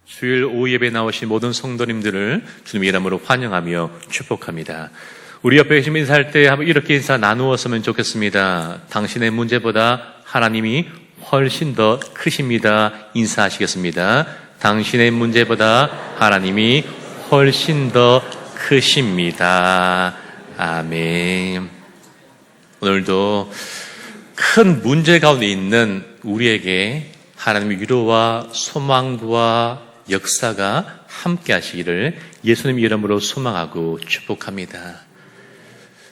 주일 오후 예배 나오신 모든 성도님들을 주님의 이름으로 환영하며 축복합니다. 우리 옆에 계시면 인사할 때 한번 이렇게 인사 나누었으면 좋겠습니다. 당신의 문제보다 하나님이 훨씬 더 크십니다. 인사하시겠습니다. 당신의 문제보다 하나님이 훨씬 더 크십니다. 아멘. 오늘도 큰 문제 가운데 있는 우리에게 하나님의 위로와 소망과 역사가 함께 하시기를 예수님 이름으로 소망하고 축복합니다.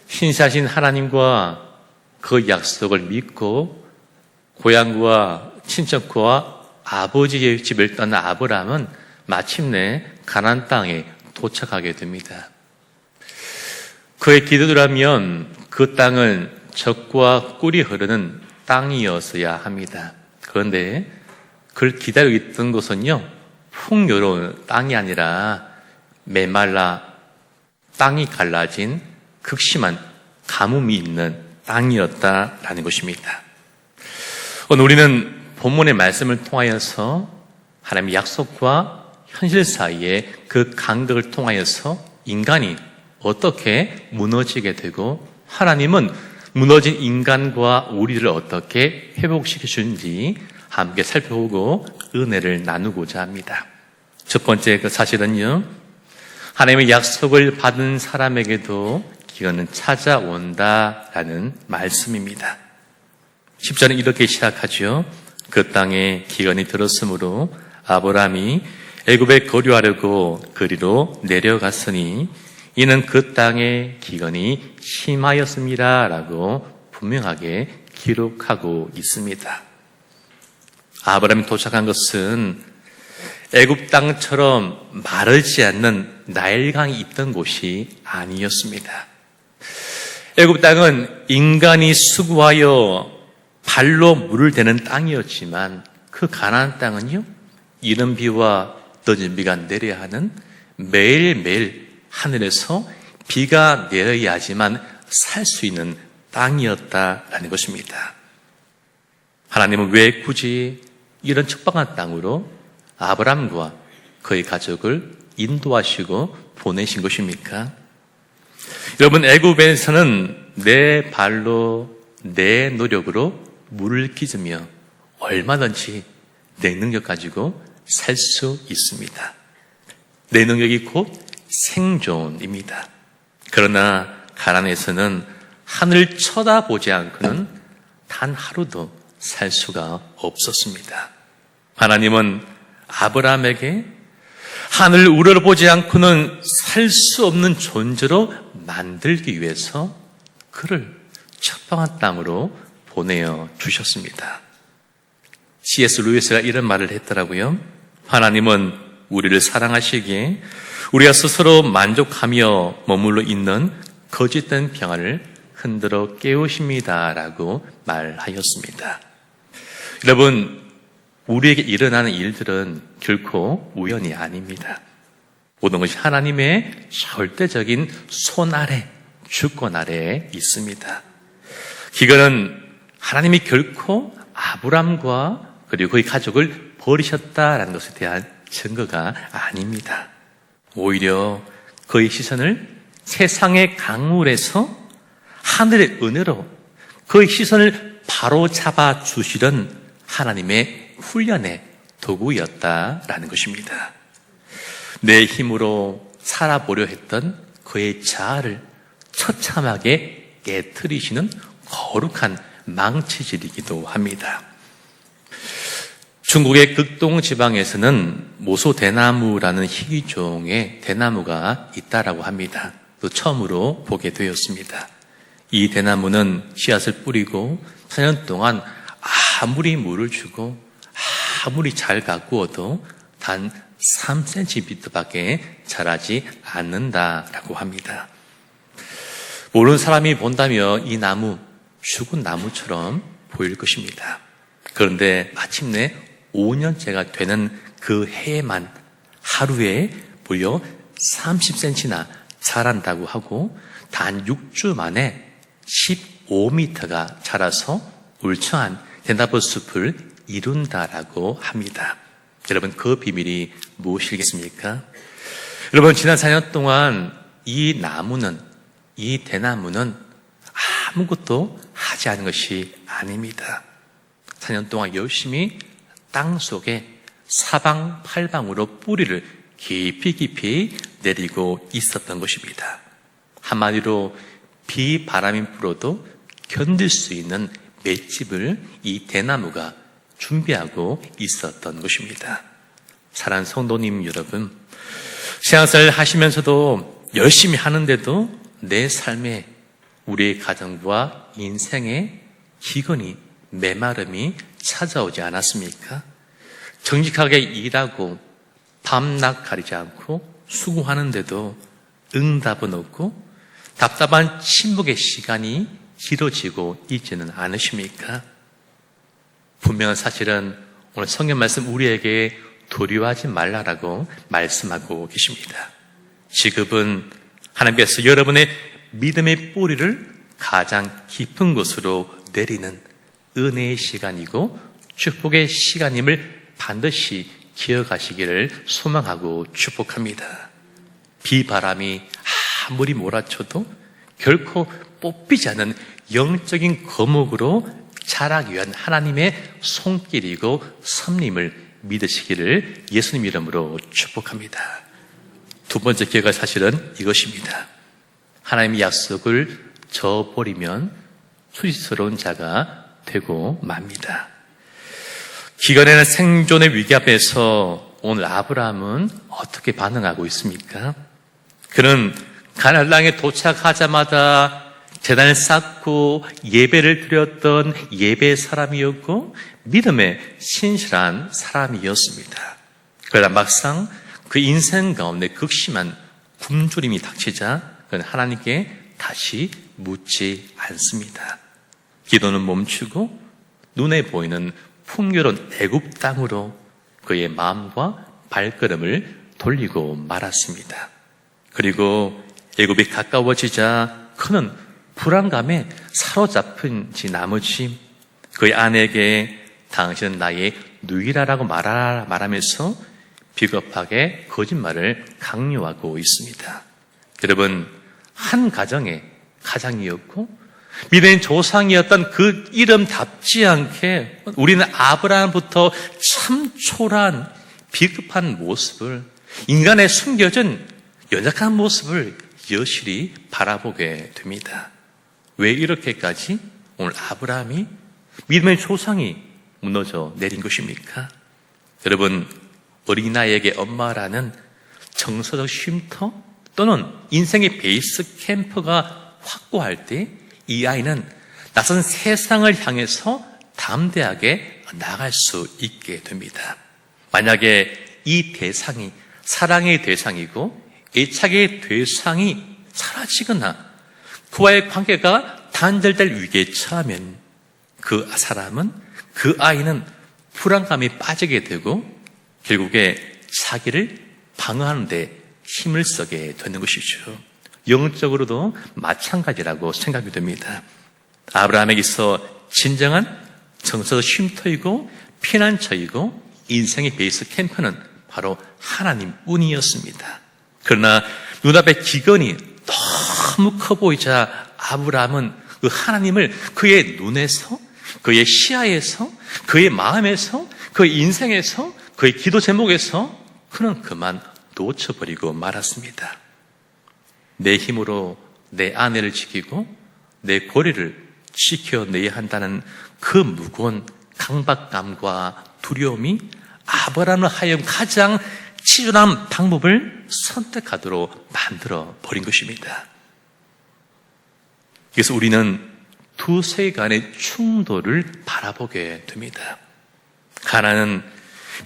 신실하신 하나님과 그 약속을 믿고 고향과 친척과 아버지의 집을 떠난 아브라함은 마침내 가나안 땅에 도착하게 됩니다. 그의 기도라면 그 땅은 젖과 꿀이 흐르는 땅이었어야 합니다. 그런데 그를 기다리고 있던 곳은요, 풍요로운 땅이 아니라 메말라 땅이 갈라진 극심한 가뭄이 있는 땅이었다라는 것입니다. 오늘 우리는 본문의 말씀을 통하여서 하나님의 약속과 현실 사이에 그 간극을 통하여서 인간이 어떻게 무너지게 되고 하나님은 무너진 인간과 우리를 어떻게 회복시켜 주는지 함께 살펴보고 은혜를 나누고자 합니다. 첫 번째 그 사실은요, 하나님의 약속을 받은 사람에게도 기근은 찾아온다라는 말씀입니다. 10절은 이렇게 시작하죠. 그 땅에 기근이 들었으므로 아브라함이 애굽에 거류하려고 그리로 내려갔으니 이는 그 땅에 기근이 심하였습니다 라고 분명하게 기록하고 있습니다. 아브라함이 도착한 것은 애굽 땅처럼 마르지 않는 나일강이 있던 곳이 아니었습니다. 애굽 땅은 인간이 수고하여 발로 물을 대는 땅이었지만 그 가나안 땅은요, 이른 비와 늦은 비가 내려야 하는 매일매일 하늘에서 비가 내려야지만 살 수 있는 땅이었다라는 것입니다. 하나님은 왜 굳이 이런 척박한 땅으로 아브라함과 그의 가족을 인도하시고 보내신 것입니까? 여러분, 애굽에서는 내 발로 내 노력으로 물을 끼즈며 얼마든지 내 능력 가지고 살 수 있습니다. 내 능력이 곧 생존입니다. 그러나 가나안에서는 하늘 쳐다보지 않고는 단 하루도 살 수가 없었습니다. 하나님은 아브라함에게 하늘 우러러보지 않고는 살 수 없는 존재로 만들기 위해서 그를 척박한 땅으로 보내어 주셨습니다. C.S. 루이스가 이런 말을 했더라고요. 하나님은 우리를 사랑하시기에 우리가 스스로 만족하며 머물러 있는 거짓된 평안을 흔들어 깨우십니다라고 말하였습니다. 여러분, 우리에게 일어나는 일들은 결코 우연이 아닙니다. 모든 것이 하나님의 절대적인 손 아래, 주권 아래에 있습니다. 기근은 하나님이 결코 아브람과 그리고 그의 가족을 버리셨다라는 것에 대한 증거가 아닙니다. 오히려 그의 시선을 세상의 강물에서 하늘의 은혜로 그의 시선을 바로 잡아 주시던 하나님의 훈련의 도구였다라는 것입니다. 내 힘으로 살아보려 했던 그의 자아를 처참하게 깨트리시는 거룩한 망치질이기도 합니다. 중국의 극동 지방에서는 모소 대나무라는 희귀종의 대나무가 있다라고 합니다. 또 처음으로 보게 되었습니다. 이 대나무는 씨앗을 뿌리고 4년 동안 아무리 물을 주고 아무리 잘 가꾸어도 단 3cm밖에 자라지 않는다라고 합니다. 모르는 사람이 본다면 이 나무, 죽은 나무처럼 보일 것입니다. 그런데 마침내 5년째가 되는 그 해에만 하루에 무려 30cm나 자란다고 하고 단 6주 만에 15m가 자라서 울창한 대나무 숲을 이룬다라고 합니다. 여러분, 그 비밀이 무엇이겠습니까? 여러분, 지난 4년 동안 이 대나무는 아무것도 하지 않은 것이 아닙니다. 4년 동안 열심히 땅 속에 사방팔방으로 뿌리를 깊이 내리고 있었던 것입니다. 한마디로 비바람이 불어도 견딜 수 있는 맷집을 이 대나무가 준비하고 있었던 것입니다. 사랑하는 성도님 여러분, 신앙생활 하시면서도 열심히 하는데도 내 삶에 우리의 가정과 인생의 기근이 메마름이 찾아오지 않았습니까? 정직하게 일하고 밤낮 가리지 않고 수고하는데도 응답은 없고 답답한 침묵의 시간이 길어지고 있지는 않으십니까? 분명한 사실은 오늘 성경 말씀 우리에게 도리하지 말라라고 말씀하고 계십니다. 지금은 하나님께서 여러분의 믿음의 뿌리를 가장 깊은 곳으로 내리는 은혜의 시간이고 축복의 시간임을 반드시 기억하시기를 소망하고 축복합니다. 비바람이 아무리 몰아쳐도 결코 뽑히지 않은 영적인 거목으로 자라기 위한 하나님의 손길이고 섭림을 믿으시기를 예수님 이름으로 축복합니다. 두 번째 기회가 사실은 이것입니다. 하나님의 약속을 저버리면 수치스러운 자가 되고 맙니다. 기근에는 생존의 위기 앞에서 오늘 아브라함은 어떻게 반응하고 있습니까? 그는 가나안 땅에 도착하자마자 제단을 쌓고 예배를 드렸던 예배의 사람이었고 믿음에 신실한 사람이었습니다. 그러나 막상 그 인생 가운데 극심한 굶주림이 닥치자 그는 하나님께 다시 묻지 않습니다. 기도는 멈추고 눈에 보이는 풍요로운 애굽 땅으로 그의 마음과 발걸음을 돌리고 말았습니다. 그리고 애굽이 가까워지자 그는 불안감에 사로잡힌 나머지 그의 아내에게 당신은 나의 누이라라고 말하면서 비겁하게 거짓말을 강요하고 있습니다. 여러분, 한 가정의 가장이었고 믿음의 조상이었던 그 이름답지 않게 우리는 아브라함부터 참 초라한 비겁한 모습을, 인간의 숨겨진 연약한 모습을 여실히 바라보게 됩니다. 왜 이렇게까지 오늘 아브라함이 믿음의 조상이 무너져 내린 것입니까? 여러분, 어린아이에게 엄마라는 정서적 쉼터 또는 인생의 베이스 캠프가 확고할 때 이 아이는 낯선 세상을 향해서 담대하게 나갈 수 있게 됩니다. 만약에 이 대상이 사랑의 대상이고 애착의 대상이 사라지거나 그와의 관계가 단절될 위기에 처하면 그 사람은, 그 아이는 불안감에 빠지게 되고 결국에 자기를 방어하는 데 힘을 쓰게 되는 것이죠. 영적으로도 마찬가지라고 생각이 됩니다. 아브라함에게 있어 진정한 정서적 쉼터이고 피난처이고 인생의 베이스 캠프는 바로 하나님뿐이었습니다. 그러나 눈앞에 기근이 너무 커 보이자 아브라함은 그 하나님을 그의 눈에서, 그의 시야에서, 그의 마음에서, 그의 인생에서, 그의 기도 제목에서 그는 그만 놓쳐버리고 말았습니다. 내 힘으로 내 아내를 지키고 내 고리를 지켜내야 한다는 그 무거운 강박감과 두려움이 아브라함을 하여금 가장 치졸한 방법을 선택하도록 만들어 버린 것입니다. 그래서 우리는 두 세간의 충돌을 바라보게 됩니다. 가나안은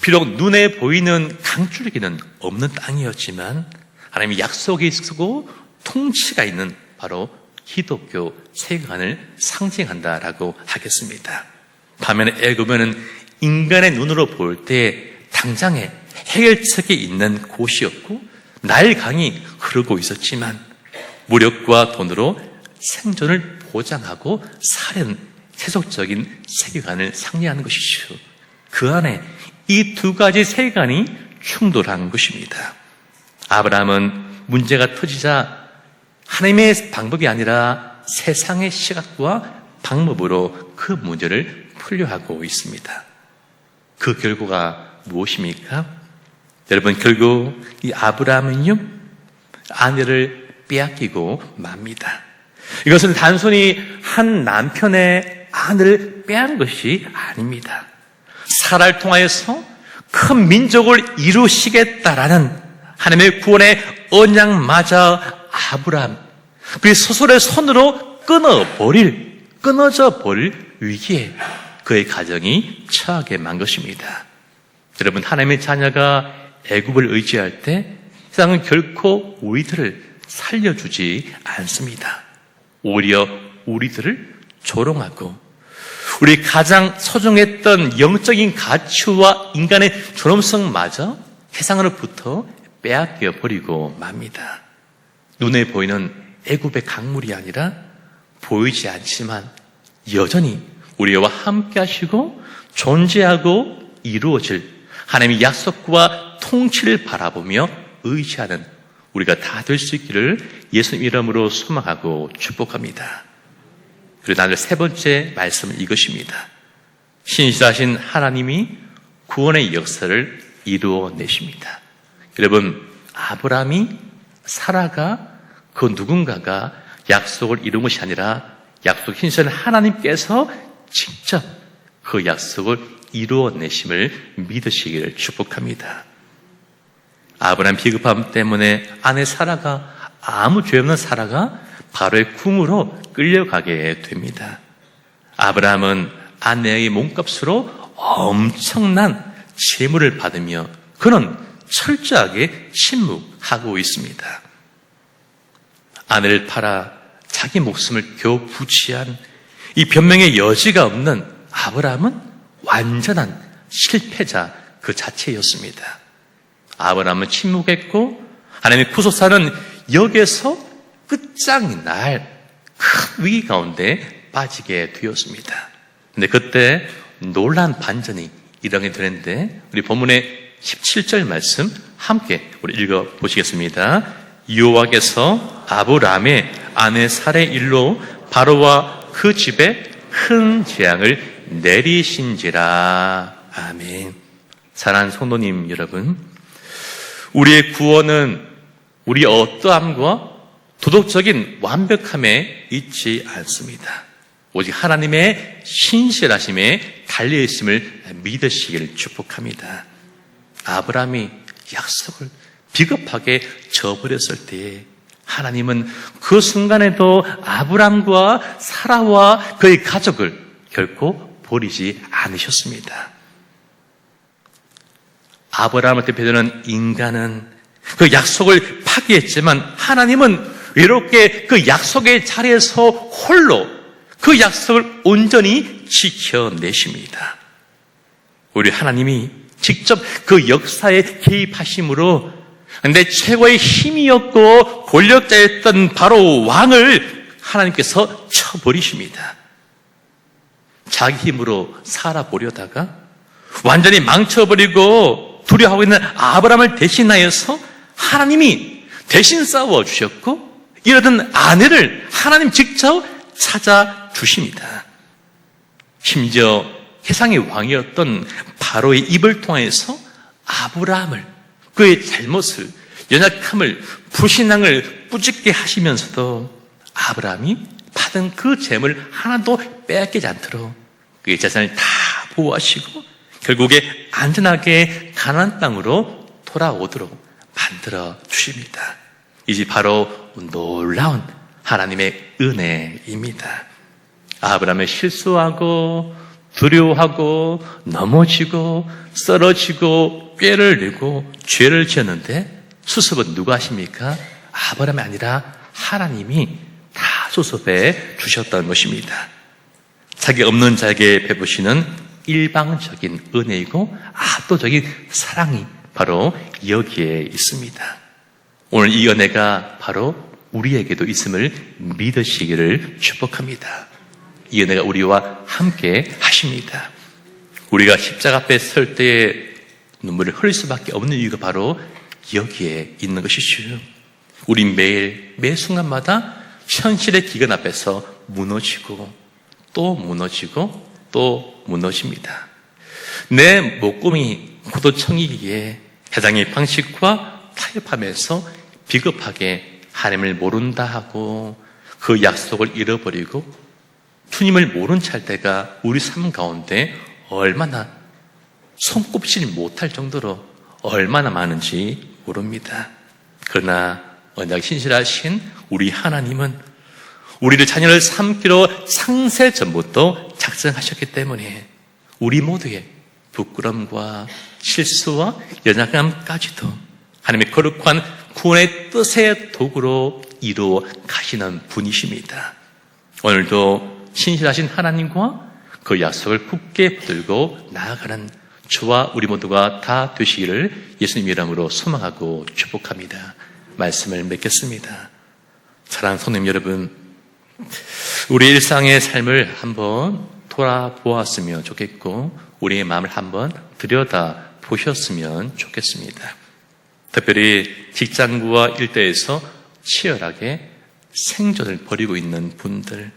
비록 눈에 보이는 강줄기는 없는 땅이었지만 하나님의 약속이 있고 통치가 있는 바로 기독교 세간을 상징한다라고 하겠습니다. 반면에 애굽은 인간의 눈으로 볼 때 당장에 해결책이 있는 곳이었고 나일강이 흐르고 있었지만 무력과 돈으로 생존을 보장하고 사는 세속적인 세계관을 상징하는 것이죠. 그 안에 이 두 가지 세간이 충돌한 것입니다. 아브라함은 문제가 터지자 하나님의 방법이 아니라 세상의 시각과 방법으로 그 문제를 풀려 하고 있습니다. 그 결과가 무엇입니까? 여러분, 결국 이 아브라함은요, 아내를 빼앗기고 맙니다. 이것은 단순히 한 남편의 아내를 빼앗은 것이 아닙니다. 사라를 통하여서 큰 민족을 이루시겠다라는 하나님의 구원의 언약마저 아브라함, 그의 스스로의 손으로 끊어져 버릴 위기에 그의 가정이 처하게 만 것입니다. 여러분, 하나님의 자녀가 애굽을 의지할 때 세상은 결코 우리들을 살려주지 않습니다. 오히려 우리들을 조롱하고 우리 가장 소중했던 영적인 가치와 인간의 존엄성마저 세상으로부터 빼앗겨 버리고 맙니다. 눈에 보이는 애굽의 강물이 아니라 보이지 않지만 여전히 우리와 함께 하시고 존재하고 이루어질 하나님의 약속과 통치를 바라보며 의지하는 우리가 다 될 수 있기를 예수님 이름으로 소망하고 축복합니다. 그리고 나눌 세 번째 말씀은 이것입니다. 신실하신 하나님이 구원의 역사를 이루어내십니다. 여러분, 아브라함이, 사라가, 그 누군가가 약속을 이룬 것이 아니라 약속 신실한 하나님께서 직접 그 약속을 이루어내심을 믿으시기를 축복합니다. 아브라함 비겁함 때문에 아내 사라가, 아무 죄 없는 사라가 바로의 궁으로 끌려가게 됩니다. 아브라함은 아내의 몸값으로 엄청난 재물을 받으며 그는 철저하게 침묵하고 있습니다. 아내를 팔아 자기 목숨을 겨우 부지한 이 변명의 여지가 없는 아브라함은 완전한 실패자 그 자체였습니다. 아브라함은 침묵했고 하나님의 구속사는 여기에서 끝장이 날 큰 위기 가운데 빠지게 되었습니다. 근데 그때 놀라운 반전이 일어나게 되는데 우리 본문의 17절 말씀 함께 우리 읽어보시겠습니다. 여호와께서 아브라함의 아내 사레의 일로 바로와 그 집에 큰 재앙을 내리신지라. 아멘. 사랑하는 성도님 여러분, 우리의 구원은 우리 어떠함과 도덕적인 완벽함에 있지 않습니다. 오직 하나님의 신실하심에 달려있음을 믿으시기를 축복합니다. 아브라함이 약속을 비겁하게 저버렸을 때에 하나님은 그 순간에도 아브라함과 사라와 그의 가족을 결코 버리지 않으셨습니다. 아브라함을 대표하는 인간은 그 약속을 파기했지만 하나님은 외롭게 그 약속의 자리에서 홀로 그 약속을 온전히 지켜내십니다. 우리 하나님이 직접 그 역사에 개입하심으로 내 최고의 힘이었고 권력자였던 바로 왕을 하나님께서 쳐버리십니다. 자기 힘으로 살아보려다가 완전히 망쳐버리고 두려워하고 있는 아브라함을 대신하여서 하나님이 대신 싸워주셨고 이러던 아내를 하나님 직접 찾아주십니다. 심지어 세상의 왕이었던 바로의 입을 통해서 아브라함을, 그의 잘못을, 연약함을, 불신앙을 꾸짖게 하시면서도 아브라함이 받은 그 재물 하나도 빼앗기지 않도록 그의 재산을 다 보호하시고 결국에 안전하게 가나안 땅으로 돌아오도록 만들어 주십니다. 이제 바로 놀라운 하나님의 은혜입니다. 아브라함이 실수하고 두려워하고 넘어지고 쓰러지고 꾀를 내고 죄를 지었는데 수습은 누가 하십니까? 아브라함이 아니라 하나님이 다 수습해 주셨다는 것입니다. 자기 없는 자에게 베푸시는 일방적인 은혜이고 압도적인 사랑이 바로 여기에 있습니다. 오늘 이 은혜가 바로 우리에게도 있음을 믿으시기를 축복합니다. 이 은혜가 우리와 함께 하십니다. 우리가 십자가 앞에 설 때에 눈물을 흘릴 수밖에 없는 이유가 바로 여기에 있는 것이죠. 우리 매일 매 순간마다 현실의 기근 앞에서 무너지고 또 무너지고 또 무너집니다. 내 목구멍이 고도청이기에 해당의 방식과 타협하면서 비겁하게 하나님을 모른다 하고 그 약속을 잃어버리고 주님을 모른 찰 때가 우리 삶 가운데 얼마나 손꼽지 못할 정도로 얼마나 많은지 모릅니다. 그러나 언약 신실하신 우리 하나님은 우리를 자녀를 삼기로 창세 전부터 작정하셨기 때문에 우리 모두의 부끄럼과 실수와 연약함까지도 하나님의 거룩한 구원의 뜻의 도구로 이루어 가시는 분이십니다. 오늘도 신실하신 하나님과 그 약속을 굳게 붙들고 나아가는 저와 우리 모두가 다 되시기를 예수님 이름으로 소망하고 축복합니다. 말씀을 맺겠습니다. 사랑하는 성도님 여러분, 우리 일상의 삶을 한번 돌아보았으면 좋겠고 우리의 마음을 한번 들여다보셨으면 좋겠습니다. 특별히 직장부와 일대에서 치열하게 생존을 벌이고 있는 분들,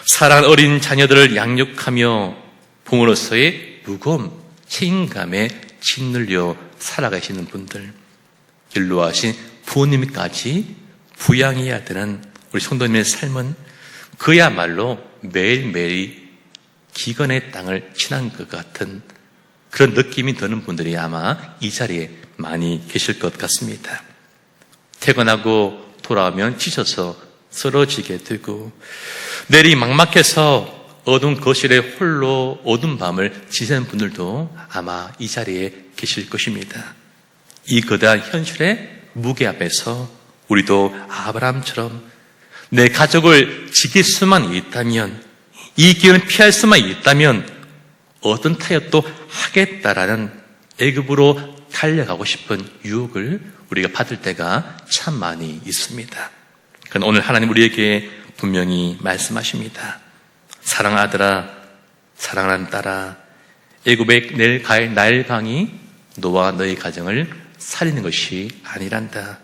사랑하는 어린 자녀들을 양육하며 부모로서의 무거운 책임감에 짓눌려 살아가시는 분들, 연로하신 부모님까지 부양해야 되는 우리 성도님의 삶은 그야말로 매일매일 기근의 땅을 지난 것 같은 그런 느낌이 드는 분들이 아마 이 자리에 많이 계실 것 같습니다. 퇴근하고 돌아오면 지쳐서 쓰러지게 되고 내일이 막막해서 어두운 거실에 홀로 어두운 밤을 지새는 분들도 아마 이 자리에 계실 것입니다. 이 거대한 현실의 무게 앞에서 우리도 아브라함처럼 내 가족을 지킬 수만 있다면, 이 기회는 피할 수만 있다면 어떤 타협도 하겠다라는 애굽으로 달려가고 싶은 유혹을 우리가 받을 때가 참 많이 있습니다. 그러나 오늘 하나님 우리에게 분명히 말씀하십니다. 사랑하는 아들아, 사랑하는 딸아, 애굽의 나일 강이 너와 너의 가정을 살리는 것이 아니란다.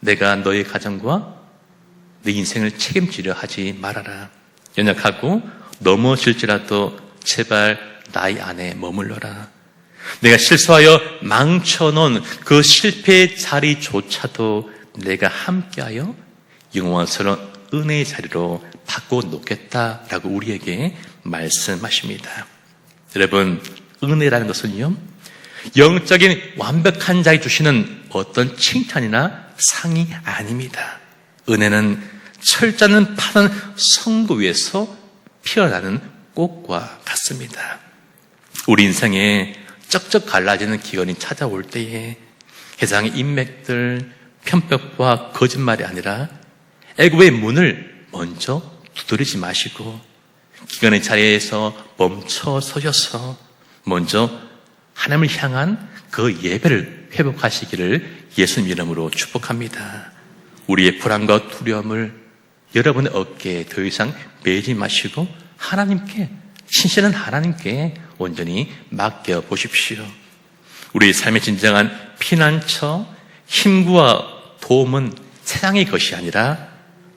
내가 너의 가정과 네 인생을 책임지려 하지 말아라. 연약하고 넘어질지라도 제발 나의 안에 머물러라. 내가 실수하여 망쳐놓은 그 실패의 자리조차도 내가 함께하여 영원스러운 은혜의 자리로 바꿔놓겠다라고 우리에게 말씀하십니다. 여러분, 은혜라는 것은요, 영적인 완벽한 자에 주시는 어떤 칭찬이나 상이 아닙니다. 은혜는 철자는 파란 성부 위에서 피어나는 꽃과 같습니다. 우리 인생에 쩍쩍 갈라지는 기근이 찾아올 때에 세상의 인맥들, 편법과 거짓말이 아니라 애굽의 문을 먼저 두드리지 마시고 기근의 자리에서 멈춰 서셔서 먼저 하나님을 향한 그 예배를 회복하시기를 예수님 이름으로 축복합니다. 우리의 불안과 두려움을 여러분의 어깨에 더 이상 매지 마시고 하나님께, 신실한 하나님께 온전히 맡겨보십시오. 우리의 삶의 진정한 피난처, 힘과 도움은 세상의 것이 아니라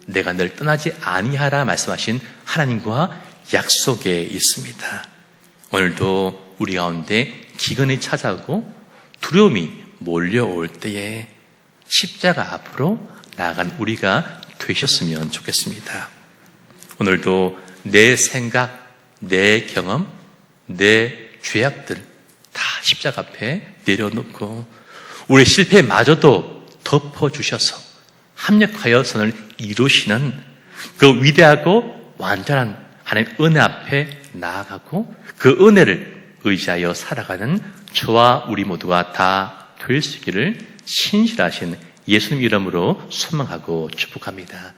내가 늘 떠나지 아니하라 말씀하신 하나님과 약속에 있습니다. 오늘도 우리 가운데 기근이 찾아오고 두려움이 몰려올 때에 십자가 앞으로 나아간 우리가 되셨으면 좋겠습니다. 오늘도 내 생각, 내 경험, 내 죄악들 다 십자가 앞에 내려놓고 우리의 실패마저도 덮어주셔서 합력하여 선을 이루시는 그 위대하고 완전한 하나님 은혜 앞에 나아가고 그 은혜를 의지하여 살아가는 저와 우리 모두가 다 될 수 있기를 신실하신 예수님 이름으로 소망하고 축복합니다.